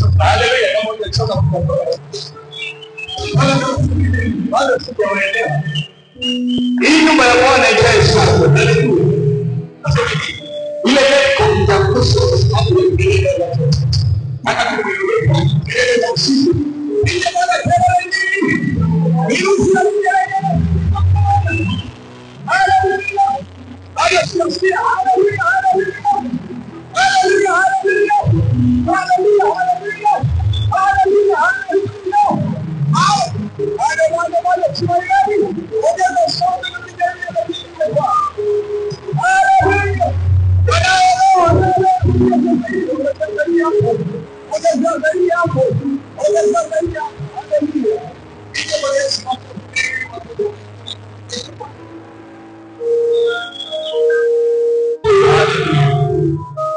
Haleluya, kama unataka kukomboa. Bado sijaelewa. Hii nyumba ya Bwana ikae sawa. Haleluya. Nasema hivi, ile yako itakusa kwa sababu ya kelele za watoto. Hata kuiweka kelele za usiku. Ile Bwana kelele nyingi. Virusi haleluya. Haya sio haleluya, haleluya. Haleluya, haleluya. Haleluya, haleluya. Haleluya, haleluya. Haleluya, tumaini. Ongeza sauti na kujalia na kusikia. Haleluya. Ongeza zaidi hapo. Ongeza zaidi hapo. Haleluya. Ile Bwana Yesu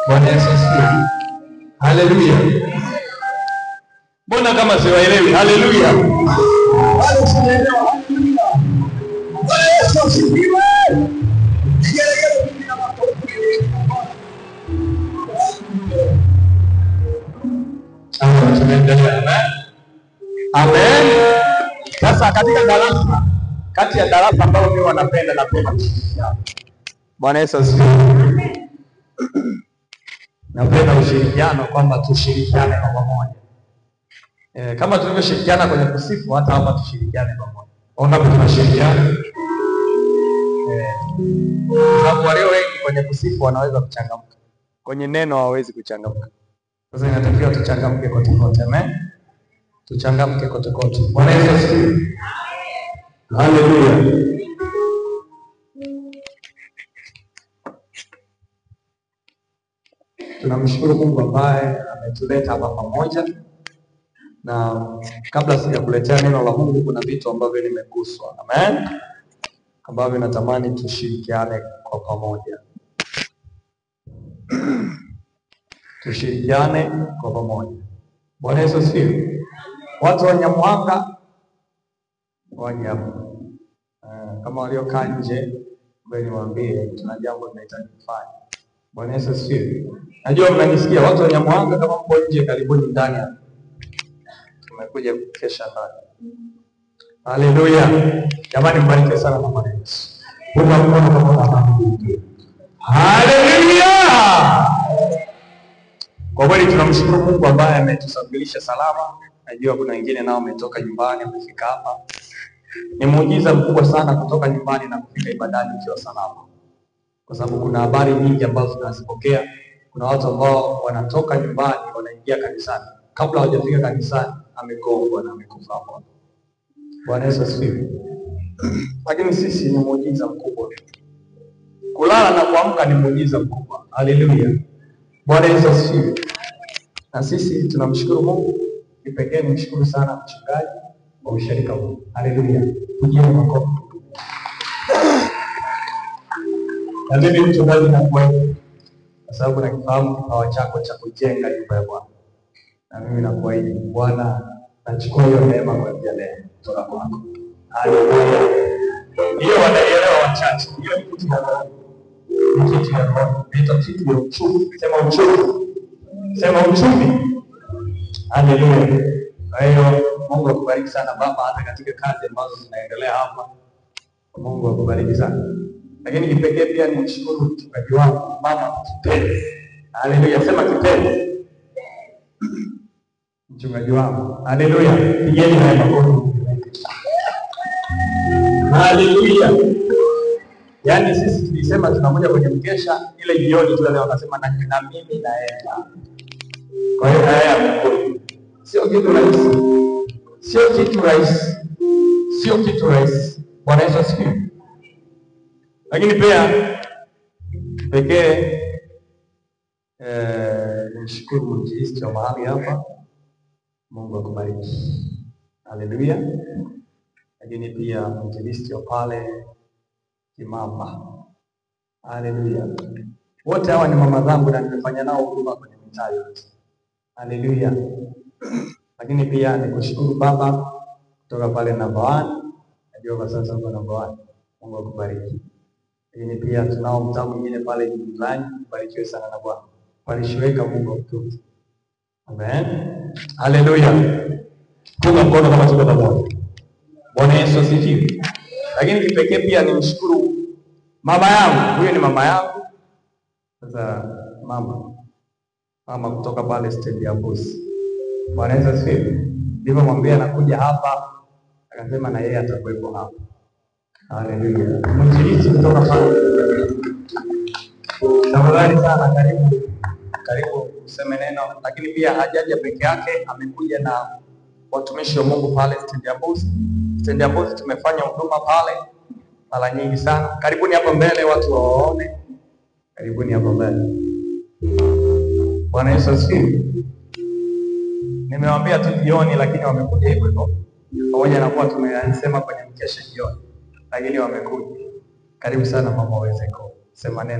Bwana Yesu asifiwe. Haleluya. Mbona kama siwaelewi? Haleluya. Bado sijaelewa. Haleluya. Bwana Yesu asifiwe. Kigelegele kina makofi. Amen. Tunaendelea. Amen. Sasa katika darasa, kati ya darasa ambalo mimi napenda kushirikiana. Bwana Yesu asifiwe. Napenda ushirikiano, kwamba tushirikiane kwa pamoja. Kama tulivyoshirikiana kwenye kusifu, hata hapa tushirikiane pamoja. Ona tunashirikiana. Sababu wale wengi kwenye kusifu wanaweza kuchangamka. Kwenye neno hawawezi kuchangamka. Sasa inatakiwa tuchangamke kote kote. Amen. Tuchangamke kote kote. Bwana Yesu asifiwe. Haleluya. Tunamshukuru Mungu ambaye ametuleta hapa pamoja. Na kabla sijakuletea neno la Mungu, kuna vitu ambavyo nimeguswa. Amen. Ambavyo natamani tushirikiane kwa pamoja. Tushirikiane kwa pamoja. Bwana Yesu asifiwe. Watu wa Nyamwanga waje hapo. Kama waliokaa nje, ngoja niwaambie tuna jambo tunahitaji kufanya. Bwana Yesu asifiwe. Najua mnanisikia watu wa Nyamwanga, kama mko nje karibuni ndani hapa. Tumekuja kesha ndani. Haleluya. Jamani mbariki sana na Bwana Yesu. Punga mkono kwa Bwana. Haleluya. Kwa kweli tunamshukuru Mungu ambaye ametusafirisha salama. Najua kuna wengine nao wametoka nyumbani wamefika hapa. Ni muujiza mkubwa sana kutoka nyumbani na kufika ibadani ukiwa salama. Kwa sababu kuna habari nyingi ambazo tunazipokea. Kuna watu ambao wanatoka nyumbani wanaingia kanisani, kabla hawajafika kanisani amegongwa na amekufa hapo. Bwana Yesu asifiwe. Lakini sisi ni muujiza mkubwa. Kulala na kuamka ni muujiza mkubwa. Haleluya. Bwana Yesu asifiwe. Na sisi tunamshukuru Mungu. Kipekee nimshukuru sana mchungaji wa ushirika huu. Haleluya. Tujie makofi. Na mimi mchungaji na kweli, kwa sababu nakifahamu kipawa chako cha kujenga nyumba ya Bwana. Na mimi nakuahidi Bwana, nachukua hiyo neema kwa ajili leo kutoka kwako. Haleluya. Hiyo wanaelewa wachache. Hiyo ni kitu ya roho. Ni kitu ya roho. Ni kitu ya uchumi. Sema uchumi. Sema uchumi. Haleluya. Kwa hiyo Mungu akubariki sana baba, hata katika kazi ambazo zinaendelea hapa. Mungu akubariki sana. Lakini kipekee pia nimshukuru mchungaji wangu mama Kipenzi. Haleluya, sema Kipenzi. Mchungaji wangu. Haleluya. Pigeni na makofi. Haleluya. Yaani sisi tulisema tunakuja kwenye mkesha, ile jioni tu leo wakasema na mimi naenda. Kwa hiyo haya amekuja. Sio kitu rahisi. Sio kitu rahisi. Sio kitu rahisi. Bwana Yesu asifiwe. Lakini pia pekee nishukuru mwinjilisti wa mahali hapa. Mungu akubariki. Haleluya. Lakini pia mwinjilisti wa pale Kimamba. Haleluya. Wote hawa ni mama zangu na nimefanya nao huduma kwenye mitaa yote. Haleluya. Lakini pia nikushukuru baba kutoka pale namba 1. Najua kwa sasa uko namba 1. Mungu akubariki. Lakini pia tunao mtaa mwingine pale Julani, barikiwe sana na Bwana. Walishoweka Mungu mtukufu. Amen. Haleluya. Punga mkono kama tuko pamoja. Bwana Yesu asifiwe. Lakini kipekee pia nimshukuru mama yangu. Huyo ni mama yangu. Sasa mama kutoka pale stendi ya bus. Bwana Yesu asifiwe. Ndivyo mwambie anakuja hapa, akasema na yeye atakuwepo hapa. Haleluya. Mwinjilisti kutoka pale. Tafadhali sana, karibu useme neno. Lakini pia hajaja peke yake, amekuja na watumishi wa Mungu pale stendi ya bus. Stendi ya bus tumefanya huduma pale mara nyingi sana. Karibuni hapa mbele watu waone. Karibuni hapa mbele. Bwana Yesu asifiwe. Nimewaambia tu jioni, lakini wamekuja hivyo hivyo. Pamoja na kuwa tumesema kwenye mkesha jioni, lakini wamekuja. Karibu sana mama, uweze kusema neno.